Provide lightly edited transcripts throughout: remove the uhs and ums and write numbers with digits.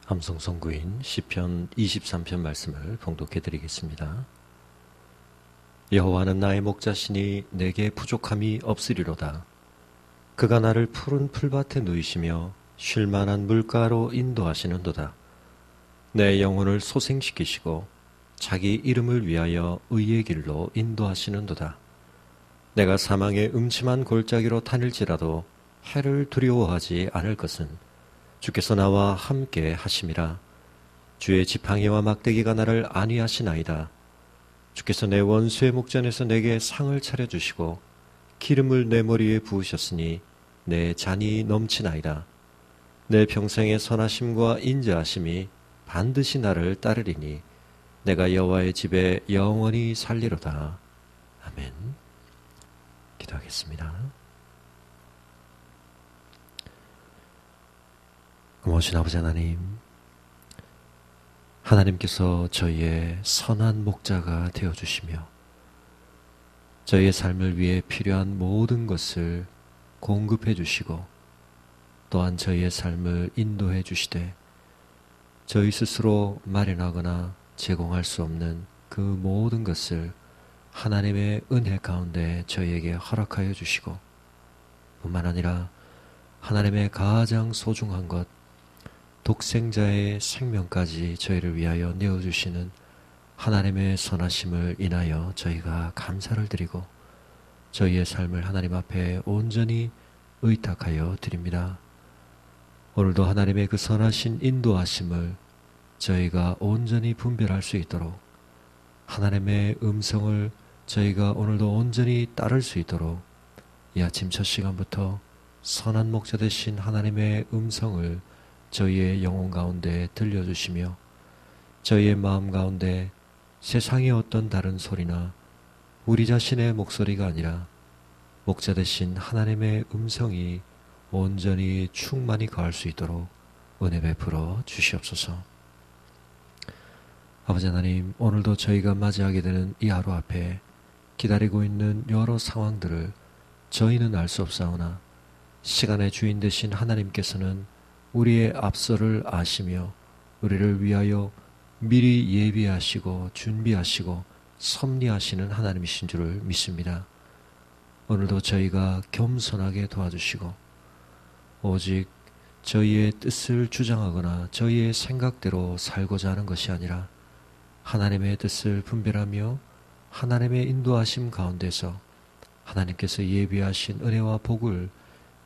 함성선구인 시편 23편 말씀을 봉독해 드리겠습니다. 여호와는 나의 목자시니 내게 부족함이 없으리로다. 그가 나를 푸른 풀밭에 누이시며 쉴만한 물가로 인도하시는도다. 내 영혼을 소생시키시고 자기 이름을 위하여 의의 길로 인도하시는도다. 내가 사망의 음침한 골짜기로 다닐지라도 해를 두려워하지 않을 것은 주께서 나와 함께 하심이라. 주의 지팡이와 막대기가 나를 안위하시나이다. 주께서 내 원수의 목전에서 내게 상을 차려주시고 기름을 내 머리에 부으셨으니 내 잔이 넘치나이다. 내 평생의 선하심과 인자하심이 반드시 나를 따르리니 내가 여호와의 집에 영원히 살리로다. 아멘. 기도하겠습니다. 고마우신 아버지 하나님, 하나님께서 저희의 선한 목자가 되어주시며 저희의 삶을 위해 필요한 모든 것을 공급해 주시고 또한 저희의 삶을 인도해 주시되 저희 스스로 마련하거나 제공할 수 없는 그 모든 것을 하나님의 은혜 가운데 저희에게 허락하여 주시고 뿐만 아니라 하나님의 가장 소중한 것 독생자의 생명까지 저희를 위하여 내어주시는 하나님의 선하심을 인하여 저희가 감사를 드리고 저희의 삶을 하나님 앞에 온전히 의탁하여 드립니다. 오늘도 하나님의 그 선하신 인도하심을 저희가 온전히 분별할 수 있도록 하나님의 음성을 저희가 오늘도 온전히 따를 수 있도록 이 아침 첫 시간부터 선한 목자 되신 하나님의 음성을 저희의 영혼 가운데 들려주시며 저희의 마음 가운데 세상의 어떤 다른 소리나 우리 자신의 목소리가 아니라 목자 되신 하나님의 음성이 온전히 충만히 거할 수 있도록 은혜 베풀어 주시옵소서. 아버지 하나님, 오늘도 저희가 맞이하게 되는 이 하루 앞에 기다리고 있는 여러 상황들을 저희는 알 수 없사오나 시간의 주인 되신 하나님께서는 우리의 앞서를 아시며 우리를 위하여 미리 예비하시고 준비하시고 섭리하시는 하나님이신 줄을 믿습니다. 오늘도 저희가 겸손하게 도와주시고 오직 저희의 뜻을 주장하거나 저희의 생각대로 살고자 하는 것이 아니라 하나님의 뜻을 분별하며 하나님의 인도하심 가운데서 하나님께서 예비하신 은혜와 복을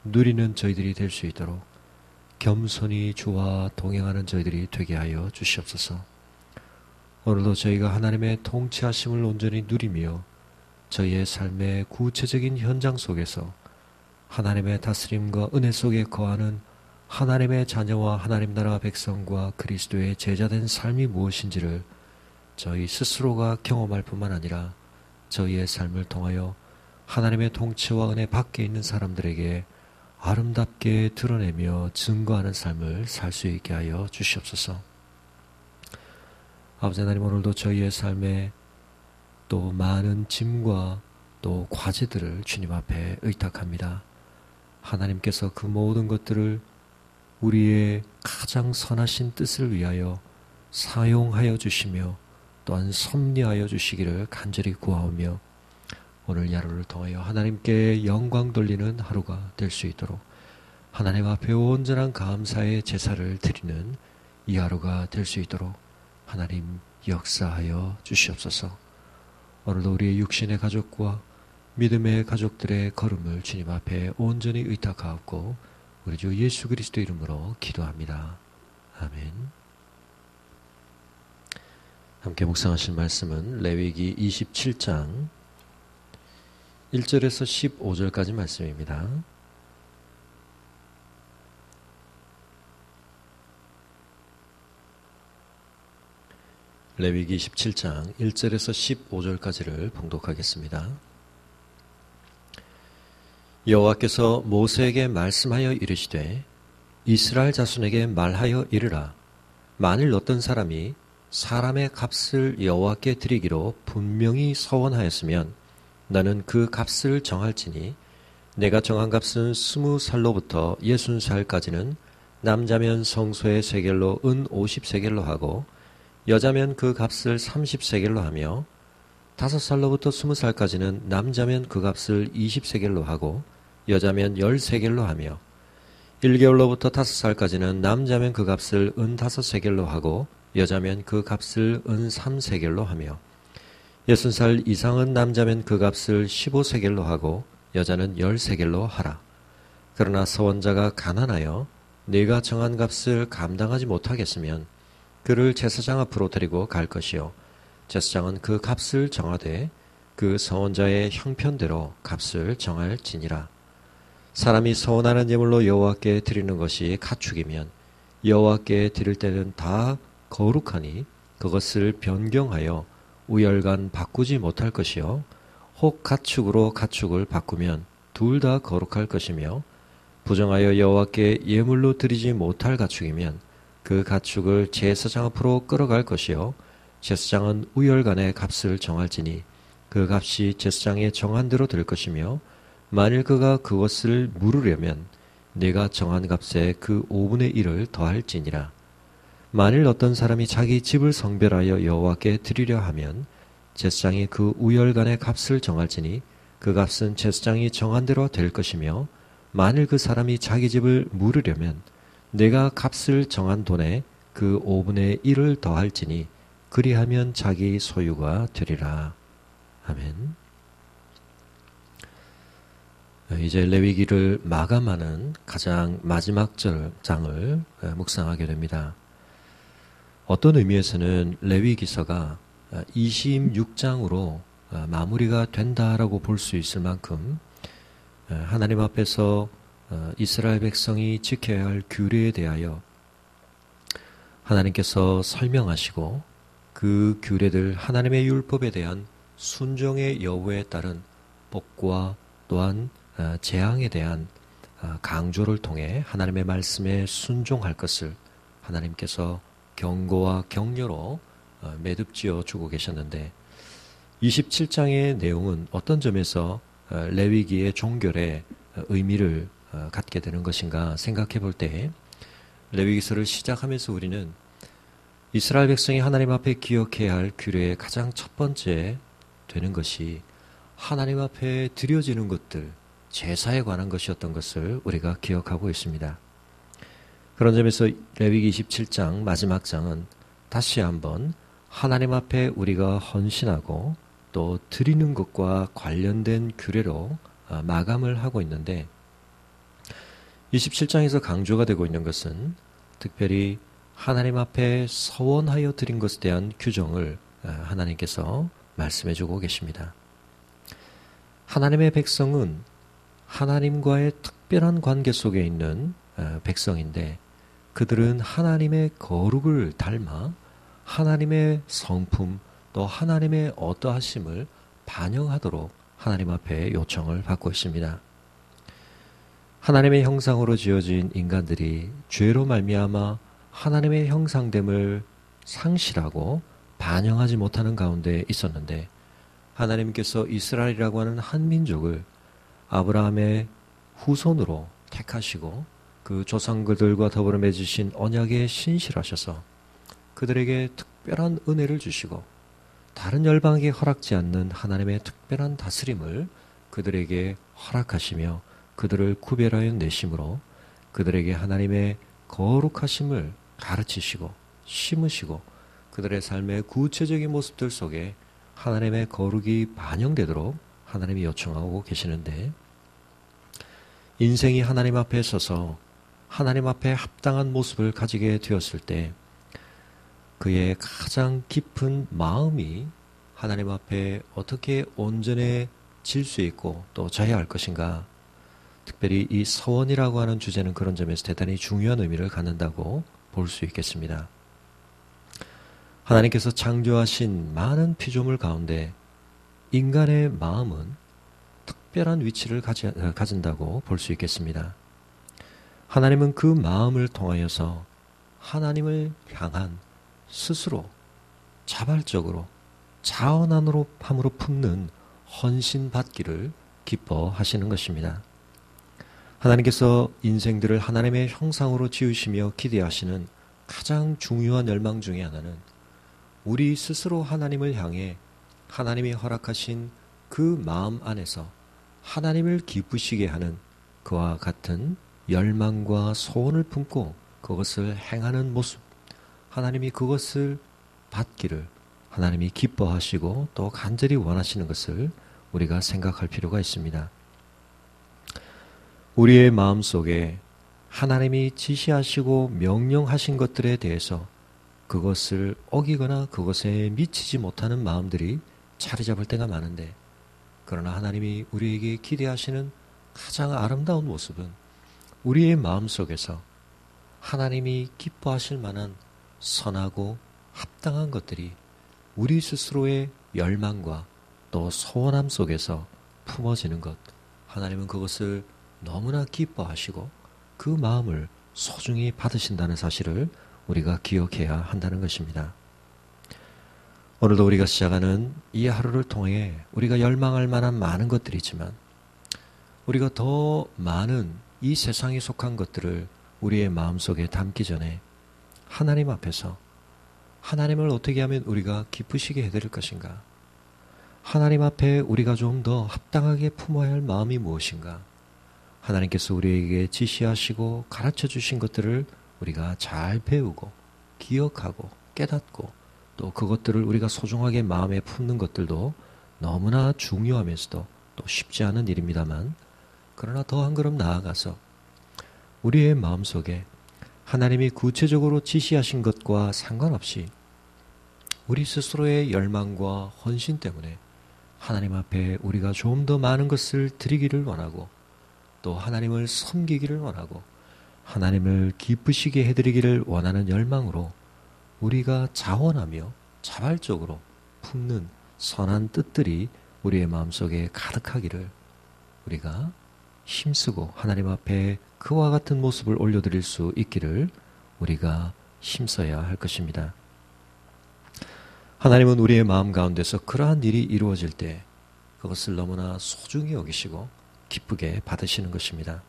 누리는 저희들이 될 수 있도록 겸손히 주와 동행하는 저희들이 되게 하여 주시옵소서. 오늘도 저희가 하나님의 통치하심을 온전히 누리며 저희의 삶의 구체적인 현장 속에서 하나님의 다스림과 은혜 속에 거하는 하나님의 자녀와 하나님 나라 백성과 그리스도의 제자된 삶이 무엇인지를 저희 스스로가 경험할 뿐만 아니라 저희의 삶을 통하여 하나님의 통치와 은혜 밖에 있는 사람들에게 아름답게 드러내며 증거하는 삶을 살 수 있게 하여 주시옵소서. 아버지 하나님, 오늘도 저희의 삶에 또 많은 짐과 또 과제들을 주님 앞에 의탁합니다. 하나님께서 그 모든 것들을 우리의 가장 선하신 뜻을 위하여 사용하여 주시며 또한 섭리하여 주시기를 간절히 구하오며 오늘 이 하루를 통하여 하나님께 영광 돌리는 하루가 될 수 있도록 하나님 앞에 온전한 감사의 제사를 드리는 이 하루가 될 수 있도록 하나님 역사하여 주시옵소서. 오늘도 우리의 육신의 가족과 믿음의 가족들의 걸음을 주님 앞에 온전히 의탁하옵고 우리 주 예수 그리스도 이름으로 기도합니다. 아멘. 함께 묵상하실 말씀은 레위기 27장 1절에서 15절까지 말씀입니다. 레위기 27장 1절에서 15절까지를 봉독하겠습니다. 여호와께서 모세에게 말씀하여 이르시되 이스라엘 자손에게 말하여 이르라. 만일 어떤 사람이 사람의 값을 여호와께 드리기로 분명히 서원하였으면 나는 그 값을 정할지니 내가 정한 값은 20살로부터 60살까지는 남자면 성소의 세겔로 은 50세겔로 하고 여자면 그 값을 30세겔로 하며 5살로부터 20살까지는 남자면 그 값을 20세겔로 하고 여자면 10세겔로 하며 1개월로부터 5살까지는 남자면 그 값을 은 5세겔로 하고 여자면 그 값을 은 3세겔로 하며 60살 이상은 남자면 그 값을 15세겔로 하고 여자는 10세겔로 하라. 그러나 서원자가 가난하여 네가 정한 값을 감당하지 못하겠으면 그를 제사장 앞으로 데리고 갈 것이요 제사장은 그 값을 정하되 그 서원자의 형편대로 값을 정할지니라. 사람이 서원하는 예물로 여호와께 드리는 것이 가축이면 여호와께 드릴 때는 다 거룩하니 그것을 변경하여 우열간 바꾸지 못할 것이요 혹 가축으로 가축을 바꾸면 둘 다 거룩할 것이며 부정하여 여호와께 예물로 드리지 못할 가축이면 그 가축을 제사장 앞으로 끌어갈 것이요 제사장은 우열간의 값을 정할지니 그 값이 제사장의 정한 대로 될 것이며 만일 그가 그것을 물으려면 네가 정한 값에 그 5분의 1을 더할지니라. 만일 어떤 사람이 자기 집을 성별하여 여호와께 드리려 하면 제사장이 그 우열간의 값을 정할지니 그 값은 제사장이 정한 대로 될 것이며 만일 그 사람이 자기 집을 물으려면 내가 값을 정한 돈에 그 5분의 1을 더할지니 그리하면 자기 소유가 되리라. 아멘. 이제 레위기를 마감하는 가장 마지막 장을 묵상하게 됩니다. 어떤 의미에서는 레위기서가 26장으로 마무리가 된다라고 볼 수 있을 만큼 하나님 앞에서 이스라엘 백성이 지켜야 할 규례에 대하여 하나님께서 설명하시고 그 규례들 하나님의 율법에 대한 순종의 여부에 따른 복과 또한 재앙에 대한 강조를 통해 하나님의 말씀에 순종할 것을 하나님께서 경고와 격려로 매듭지어 주고 계셨는데 27장의 내용은 어떤 점에서 레위기의 종결에 의미를 갖게 되는 것인가 생각해 볼 때 레위기서를 시작하면서 우리는 이스라엘 백성이 하나님 앞에 기억해야 할 규례의 가장 첫 번째 되는 것이 하나님 앞에 드려지는 것들, 제사에 관한 것이었던 것을 우리가 기억하고 있습니다. 그런 점에서 레위기 27장 마지막 장은 다시 한번 하나님 앞에 우리가 헌신하고 또 드리는 것과 관련된 규례로 마감을 하고 있는데 27장에서 강조가 되고 있는 것은 특별히 하나님 앞에 서원하여 드린 것에 대한 규정을 하나님께서 말씀해 주고 계십니다. 하나님의 백성은 하나님과의 특별한 관계 속에 있는 백성인데 그들은 하나님의 거룩을 닮아 하나님의 성품 또 하나님의 어떠하심을 반영하도록 하나님 앞에 요청을 받고 있습니다. 하나님의 형상으로 지어진 인간들이 죄로 말미암아 하나님의 형상됨을 상실하고 반영하지 못하는 가운데 있었는데 하나님께서 이스라엘이라고 하는 한 민족을 아브라함의 후손으로 택하시고 그 조상들과 더불어 맺으신 언약에 신실하셔서 그들에게 특별한 은혜를 주시고 다른 열방에게 허락지 않는 하나님의 특별한 다스림을 그들에게 허락하시며 그들을 구별하여 내심으로 그들에게 하나님의 거룩하심을 가르치시고 심으시고 그들의 삶의 구체적인 모습들 속에 하나님의 거룩이 반영되도록 하나님이 요청하고 계시는데 인생이 하나님 앞에 서서 하나님 앞에 합당한 모습을 가지게 되었을 때 그의 가장 깊은 마음이 하나님 앞에 어떻게 온전해질 수 있고 또 져야 할 것인가. 특별히 이 서원이라고 하는 주제는 그런 점에서 대단히 중요한 의미를 갖는다고 볼 수 있겠습니다. 하나님께서 창조하신 많은 피조물 가운데 인간의 마음은 특별한 위치를 가진다고 볼 수 있겠습니다. 하나님은 그 마음을 통하여서 하나님을 향한 스스로 자발적으로 자원함으로 품는 헌신 받기를 기뻐하시는 것입니다. 하나님께서 인생들을 하나님의 형상으로 지으시며 기대하시는 가장 중요한 열망 중에 하나는 우리 스스로 하나님을 향해 하나님이 허락하신 그 마음 안에서 하나님을 기쁘시게 하는 그와 같은 열망과 소원을 품고 그것을 행하는 모습, 하나님이 그것을 받기를 하나님이 기뻐하시고 또 간절히 원하시는 것을 우리가 생각할 필요가 있습니다. 우리의 마음속에 하나님이 지시하시고 명령하신 것들에 대해서 그것을 어기거나 그것에 미치지 못하는 마음들이 자리 잡을 때가 많은데, 그러나 하나님이 우리에게 기대하시는 가장 아름다운 모습은 우리의 마음속에서 하나님이 기뻐하실 만한 선하고 합당한 것들이 우리 스스로의 열망과 또 소원함 속에서 품어지는 것, 하나님은 그것을 너무나 기뻐하시고 그 마음을 소중히 받으신다는 사실을 우리가 기억해야 한다는 것입니다. 오늘도 우리가 시작하는 이 하루를 통해 우리가 열망할 만한 많은 것들이 있지만 우리가 더 많은 이 세상에 속한 것들을 우리의 마음속에 담기 전에 하나님 앞에서 하나님을 어떻게 하면 우리가 기쁘시게 해드릴 것인가? 하나님 앞에 우리가 좀 더 합당하게 품어야 할 마음이 무엇인가? 하나님께서 우리에게 지시하시고 가르쳐 주신 것들을 우리가 잘 배우고 기억하고 깨닫고 또 그것들을 우리가 소중하게 마음에 품는 것들도 너무나 중요하면서도 또 쉽지 않은 일입니다만, 그러나 더 한 걸음 나아가서 우리의 마음속에 하나님이 구체적으로 지시하신 것과 상관없이 우리 스스로의 열망과 헌신 때문에 하나님 앞에 우리가 좀 더 많은 것을 드리기를 원하고 또 하나님을 섬기기를 원하고 하나님을 기쁘시게 해드리기를 원하는 열망으로 우리가 자원하며 자발적으로 품는 선한 뜻들이 우리의 마음속에 가득하기를 우리가 힘쓰고 하나님 앞에 그와 같은 모습을 올려드릴 수 있기를 우리가 힘써야 할 것입니다. 하나님은 우리의 마음 가운데서 그러한 일이 이루어질 때 그것을 너무나 소중히 여기시고 기쁘게 받으시는 것입니다.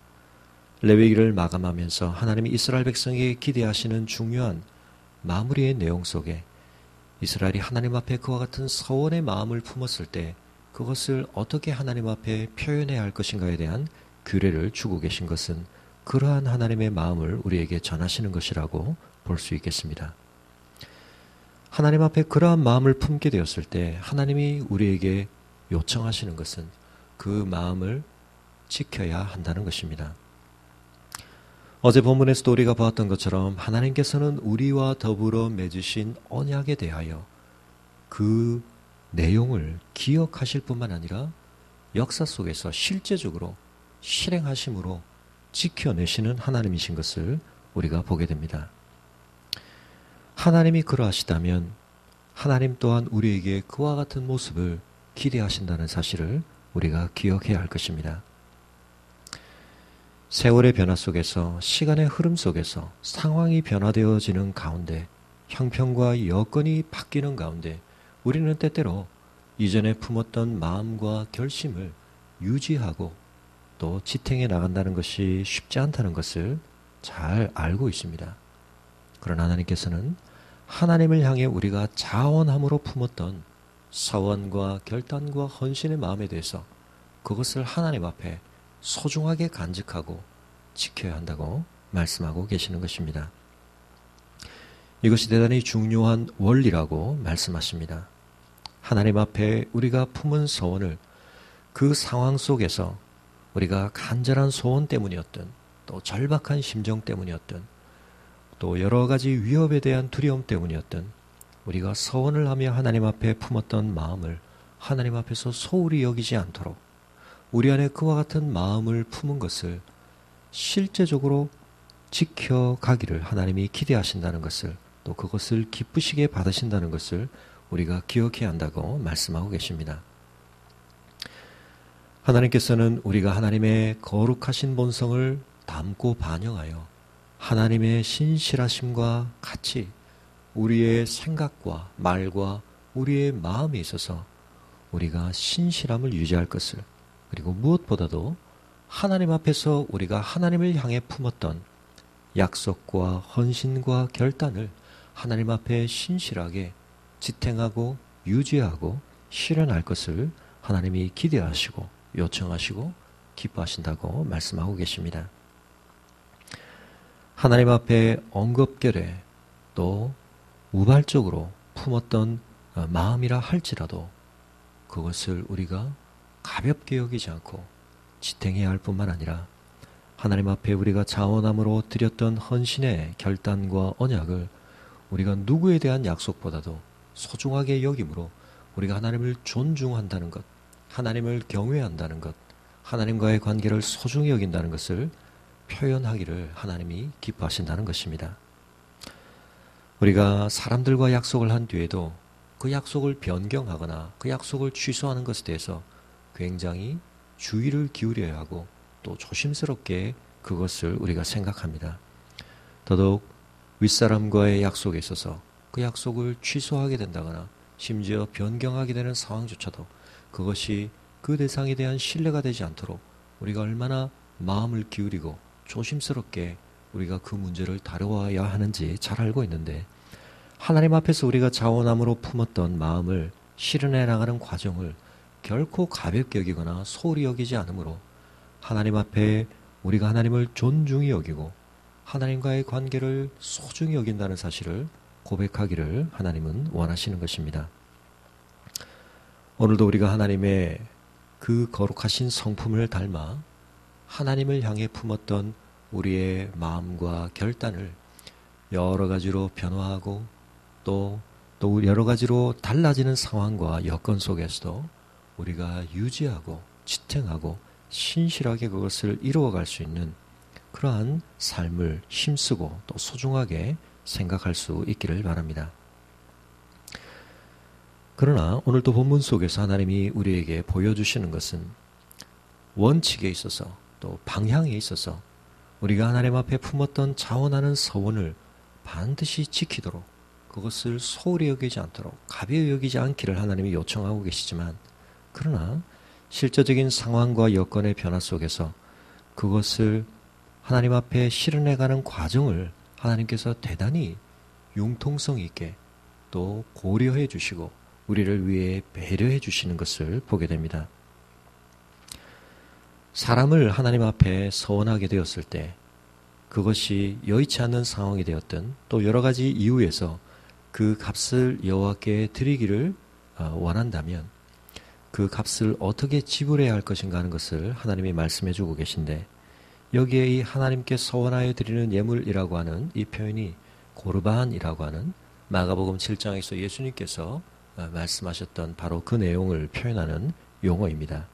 레위기를 마감하면서 하나님이 이스라엘 백성에게 기대하시는 중요한 마무리의 내용 속에 이스라엘이 하나님 앞에 그와 같은 서원의 마음을 품었을 때 그것을 어떻게 하나님 앞에 표현해야 할 것인가에 대한 규례를 주고 계신 것은 그러한 하나님의 마음을 우리에게 전하시는 것이라고 볼 수 있겠습니다. 하나님 앞에 그러한 마음을 품게 되었을 때 하나님이 우리에게 요청하시는 것은 그 마음을 지켜야 한다는 것입니다. 어제 본문에서도 우리가 보았던 것처럼 하나님께서는 우리와 더불어 맺으신 언약에 대하여 그 내용을 기억하실 뿐만 아니라 역사 속에서 실제적으로 실행하심으로 지켜내시는 하나님이신 것을 우리가 보게 됩니다. 하나님이 그러하시다면 하나님 또한 우리에게 그와 같은 모습을 기대하신다는 사실을 우리가 기억해야 할 것입니다. 세월의 변화 속에서, 시간의 흐름 속에서 상황이 변화되어지는 가운데, 형편과 여건이 바뀌는 가운데 우리는 때때로 이전에 품었던 마음과 결심을 유지하고 또 지탱해 나간다는 것이 쉽지 않다는 것을 잘 알고 있습니다. 그러나 하나님께서는 하나님을 향해 우리가 자원함으로 품었던 서원과 결단과 헌신의 마음에 대해서 그것을 하나님 앞에 소중하게 간직하고 지켜야 한다고 말씀하고 계시는 것입니다. 이것이 대단히 중요한 원리라고 말씀하십니다. 하나님 앞에 우리가 품은 소원을 그 상황 속에서 우리가 간절한 소원 때문이었든 또 절박한 심정 때문이었든 또 여러 가지 위협에 대한 두려움 때문이었든 우리가 서원을 하며 하나님 앞에 품었던 마음을 하나님 앞에서 소홀히 여기지 않도록 우리 안에 그와 같은 마음을 품은 것을 실제적으로 지켜가기를 하나님이 기대하신다는 것을 또 그것을 기쁘시게 받으신다는 것을 우리가 기억해야 한다고 말씀하고 계십니다. 하나님께서는 우리가 하나님의 거룩하신 본성을 담고 반영하여 하나님의 신실하심과 같이 우리의 생각과 말과 우리의 마음에 있어서 우리가 신실함을 유지할 것을, 그리고 무엇보다도 하나님 앞에서 우리가 하나님을 향해 품었던 약속과 헌신과 결단을 하나님 앞에 신실하게 지탱하고 유지하고 실현할 것을 하나님이 기대하시고 요청하시고 기뻐하신다고 말씀하고 계십니다. 하나님 앞에 엉겁결에 또 우발적으로 품었던 마음이라 할지라도 그것을 우리가 가볍게 여기지 않고 지탱해야 할 뿐만 아니라 하나님 앞에 우리가 자원함으로 드렸던 헌신의 결단과 언약을 우리가 누구에 대한 약속보다도 소중하게 여김으로 우리가 하나님을 존중한다는 것, 하나님을 경외한다는 것, 하나님과의 관계를 소중히 여긴다는 것을 표현하기를 하나님이 기뻐하신다는 것입니다. 우리가 사람들과 약속을 한 뒤에도 그 약속을 변경하거나 그 약속을 취소하는 것에 대해서 굉장히 주의를 기울여야 하고 또 조심스럽게 그것을 우리가 생각합니다. 더더욱 윗사람과의 약속에 있어서 그 약속을 취소하게 된다거나 심지어 변경하게 되는 상황조차도 그것이 그 대상에 대한 신뢰가 되지 않도록 우리가 얼마나 마음을 기울이고 조심스럽게 우리가 그 문제를 다루어야 하는지 잘 알고 있는데 하나님 앞에서 우리가 자원함으로 품었던 마음을 실현해 나가는 과정을 결코 가볍게 여기거나 소홀히 여기지 않으므로 하나님 앞에 우리가 하나님을 존중히 여기고 하나님과의 관계를 소중히 여긴다는 사실을 고백하기를 하나님은 원하시는 것입니다. 오늘도 우리가 하나님의 그 거룩하신 성품을 닮아 하나님을 향해 품었던 우리의 마음과 결단을 여러 가지로 변화하고 또 여러 가지로 달라지는 상황과 여건 속에서도 우리가 유지하고 지탱하고 신실하게 그것을 이루어갈 수 있는 그러한 삶을 힘쓰고 또 소중하게 생각할 수 있기를 바랍니다. 그러나 오늘도 본문 속에서 하나님이 우리에게 보여주시는 것은 원칙에 있어서 또 방향에 있어서 우리가 하나님 앞에 품었던 자원하는 서원을 반드시 지키도록 그것을 소홀히 여기지 않도록 가벼이 여기지 않기를 하나님이 요청하고 계시지만 그러나 실제적인 상황과 여건의 변화 속에서 그것을 하나님 앞에 실현해가는 과정을 하나님께서 대단히 융통성 있게 또 고려해 주시고 우리를 위해 배려해 주시는 것을 보게 됩니다. 사람을 하나님 앞에 서원하게 되었을 때 그것이 여의치 않는 상황이 되었든 또 여러 가지 이유에서 그 값을 여호와께 드리기를 원한다면 그 값을 어떻게 지불해야 할 것인가 하는 것을 하나님이 말씀해 주고 계신데 여기에 이 하나님께 서원하여 드리는 예물이라고 하는 이 표현이 고르반이라고 하는 마가복음 7장에서 예수님께서 말씀하셨던 바로 그 내용을 표현하는 용어입니다.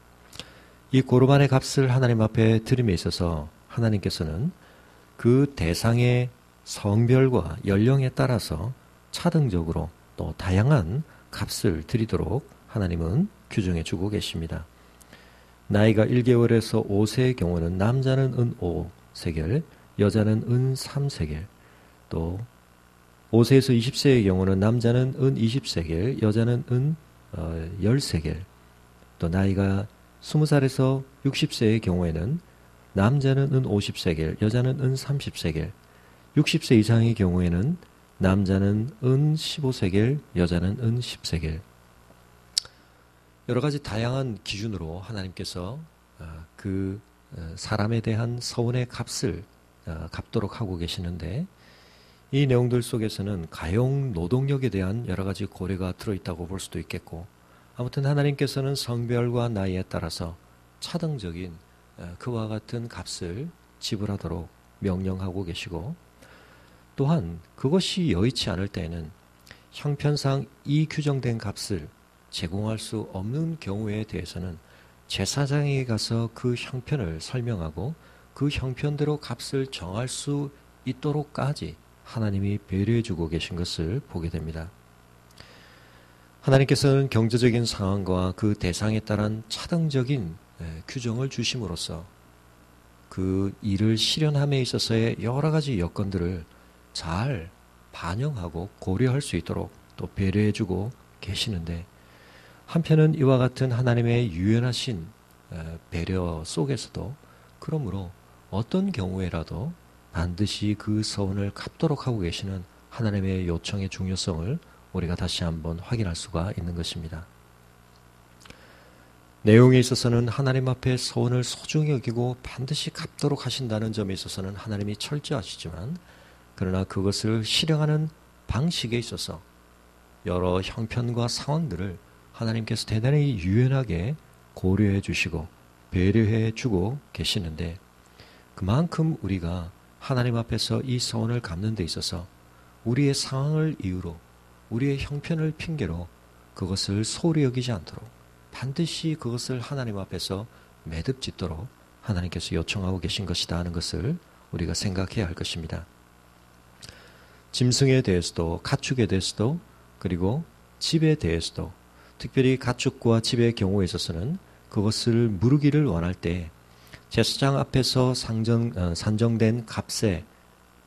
이 고르반의 값을 하나님 앞에 드림에 있어서 하나님께서는 그 대상의 성별과 연령에 따라서 차등적으로 또 다양한 값을 드리도록 하나님은 규정해 주고 계십니다. 나이가 1개월에서 5세의 경우는 남자는 은 5세겔, 여자는 은 3세겔, 또 5세에서 20세의 경우는 남자는 은 20세겔, 여자는 은 10세겔, 또 나이가 20살에서 60세의 경우에는 남자는 은 50세겔, 여자는 은 30세겔, 60세 이상의 경우에는 남자는 은 15세겔, 여자는 은 10세겔. 여러 가지 다양한 기준으로 하나님께서 그 사람에 대한 서원의 값을 갚도록 하고 계시는데 이 내용들 속에서는 가용 노동력에 대한 여러 가지 고려가 들어있다고 볼 수도 있겠고 아무튼 하나님께서는 성별과 나이에 따라서 차등적인 그와 같은 값을 지불하도록 명령하고 계시고 또한 그것이 여의치 않을 때에는 형편상 이 규정된 값을 제공할 수 없는 경우에 대해서는 제사장에게 가서 그 형편을 설명하고 그 형편대로 값을 정할 수 있도록까지 하나님이 배려해 주고 계신 것을 보게 됩니다. 하나님께서는 경제적인 상황과 그 대상에 따른 차등적인 규정을 주심으로써 그 일을 실현함에 있어서의 여러 가지 여건들을 잘 반영하고 고려할 수 있도록 또 배려해 주고 계시는데 한편은 이와 같은 하나님의 유연하신 배려 속에서도 그러므로 어떤 경우에라도 반드시 그 서원을 갚도록 하고 계시는 하나님의 요청의 중요성을 우리가 다시 한번 확인할 수가 있는 것입니다. 내용에 있어서는 하나님 앞에 서원을 소중히 여기고 반드시 갚도록 하신다는 점에 있어서는 하나님이 철저하시지만, 그러나 그것을 실행하는 방식에 있어서 여러 형편과 상황들을 하나님께서 대단히 유연하게 고려해 주시고 배려해 주고 계시는데, 그만큼 우리가 하나님 앞에서 이 서원을 갚는 데 있어서 우리의 상황을 이유로, 우리의 형편을 핑계로 그것을 소홀히 여기지 않도록 반드시 그것을 하나님 앞에서 매듭 짓도록 하나님께서 요청하고 계신 것이다 하는 것을 우리가 생각해야 할 것입니다. 짐승에 대해서도, 가축에 대해서도, 그리고 집에 대해서도, 특별히 가축과 집의 경우에 있어서는 그것을 무르기를 원할 때 제사장 앞에서 산정된 값의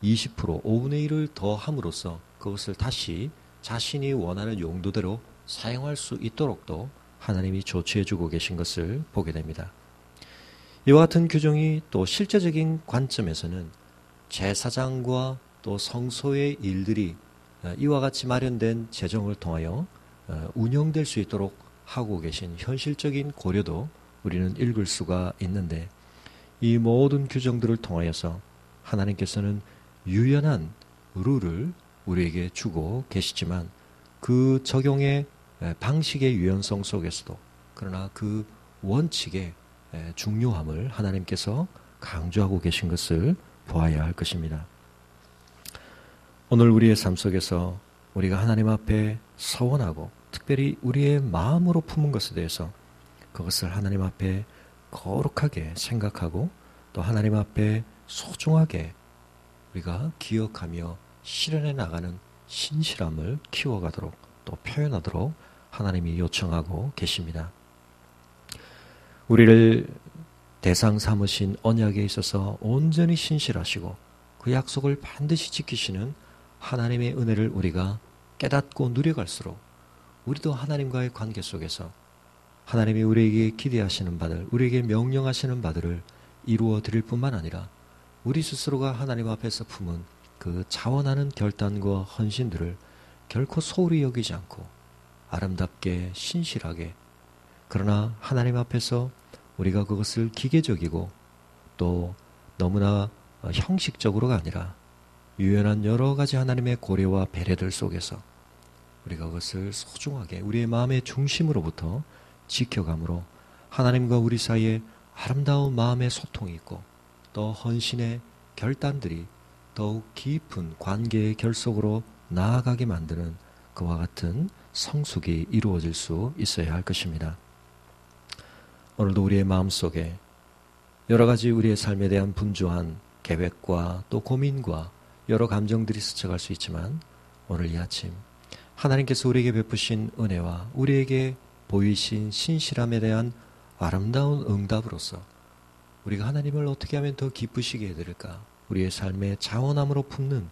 20%, 5분의 1을 더 함으로써 그것을 다시 자신이 원하는 용도대로 사용할 수 있도록도 하나님이 조치해주고 계신 것을 보게 됩니다. 이와 같은 규정이 또 실제적인 관점에서는 제사장과 또 성소의 일들이 이와 같이 마련된 재정을 통하여 운영될 수 있도록 하고 계신 현실적인 고려도 우리는 읽을 수가 있는데, 이 모든 규정들을 통하여서 하나님께서는 유연한 룰을 우리에게 주고 계시지만, 그 적용의 방식의 유연성 속에서도 그러나 그 원칙의 중요함을 하나님께서 강조하고 계신 것을 보아야 할 것입니다. 오늘 우리의 삶 속에서 우리가 하나님 앞에 서원하고 특별히 우리의 마음으로 품은 것에 대해서 그것을 하나님 앞에 거룩하게 생각하고 또 하나님 앞에 소중하게 우리가 기억하며 실현해 나가는 신실함을 키워가도록 또 표현하도록 하나님이 요청하고 계십니다. 우리를 대상 삼으신 언약에 있어서 온전히 신실하시고 그 약속을 반드시 지키시는 하나님의 은혜를 우리가 깨닫고 누려갈수록 우리도 하나님과의 관계 속에서 하나님이 우리에게 기대하시는 바들, 우리에게 명령하시는 바들을 이루어 드릴 뿐만 아니라 우리 스스로가 하나님 앞에서 품은 그 자원하는 결단과 헌신들을 결코 소홀히 여기지 않고 아름답게 신실하게, 그러나 하나님 앞에서 우리가 그것을 기계적이고 또 너무나 형식적으로가 아니라 유연한 여러 가지 하나님의 고려와 배려들 속에서 우리가 그것을 소중하게 우리의 마음의 중심으로부터 지켜감으로 하나님과 우리 사이에 아름다운 마음의 소통이 있고 또 헌신의 결단들이 더욱 깊은 관계의 결속으로 나아가게 만드는 그와 같은 성숙이 이루어질 수 있어야 할 것입니다. 오늘도 우리의 마음속에 여러 가지 우리의 삶에 대한 분주한 계획과 또 고민과 여러 감정들이 스쳐갈 수 있지만, 오늘 이 아침 하나님께서 우리에게 베푸신 은혜와 우리에게 보이신 신실함에 대한 아름다운 응답으로서 우리가 하나님을 어떻게 하면 더 기쁘시게 해드릴까, 우리의 삶의 자원함으로 품는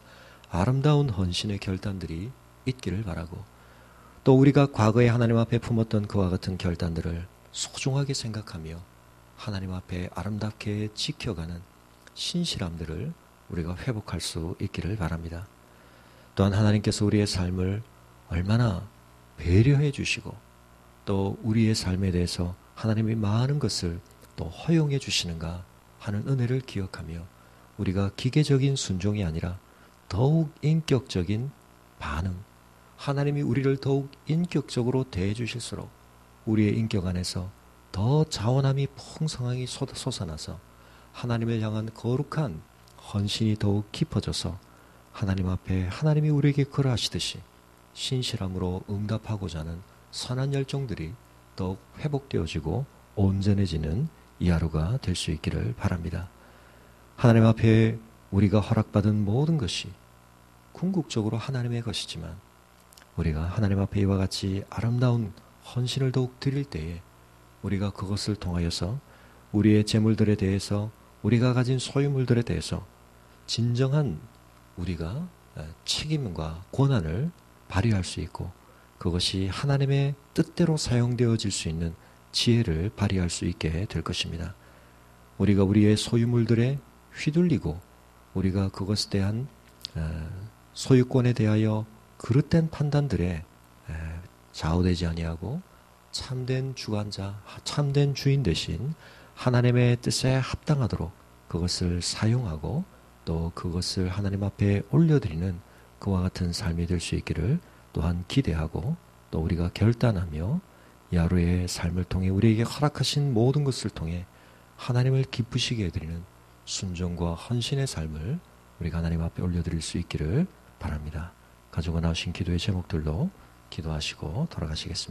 아름다운 헌신의 결단들이 있기를 바라고, 또 우리가 과거에 하나님 앞에 품었던 그와 같은 결단들을 소중하게 생각하며 하나님 앞에 아름답게 지켜가는 신실함들을 우리가 회복할 수 있기를 바랍니다. 또한 하나님께서 우리의 삶을 얼마나 배려해 주시고 또 우리의 삶에 대해서 하나님이 많은 것을 또 허용해 주시는가 하는 은혜를 기억하며 우리가 기계적인 순종이 아니라 더욱 인격적인 반응, 하나님이 우리를 더욱 인격적으로 대해 주실수록 우리의 인격 안에서 더 자원함이 풍성하게 솟아나서 하나님을 향한 거룩한 헌신이 더욱 깊어져서 하나님 앞에 하나님이 우리에게 그러하시듯이 신실함으로 응답하고자 하는 선한 열정들이 더욱 회복되어지고 온전해지는 이 하루가 될 수 있기를 바랍니다. 하나님 앞에 우리가 허락받은 모든 것이 궁극적으로 하나님의 것이지만 우리가 하나님 앞에 이와 같이 아름다운 헌신을 더욱 드릴 때에 우리가 그것을 통하여서 우리의 재물들에 대해서, 우리가 가진 소유물들에 대해서 진정한 우리가 책임과 권한을 발휘할 수 있고 그것이 하나님의 뜻대로 사용되어질 수 있는 지혜를 발휘할 수 있게 될 것입니다. 우리가 우리의 소유물들에 휘둘리고 우리가 그것에 대한 소유권에 대하여 그릇된 판단들에 좌우되지 아니하고 참된 주관자, 참된 주인 대신 하나님의 뜻에 합당하도록 그것을 사용하고 또 그것을 하나님 앞에 올려드리는 그와 같은 삶이 될 수 있기를 또한 기대하고 또 우리가 결단하며 이 하루의 삶을 통해 우리에게 허락하신 모든 것을 통해 하나님을 기쁘시게 해드리는 순종과 헌신의 삶을 우리가 하나님 앞에 올려드릴 수 있기를 바랍니다. 가지고 나오신 기도의 제목들로 기도하시고 돌아가시겠습니다.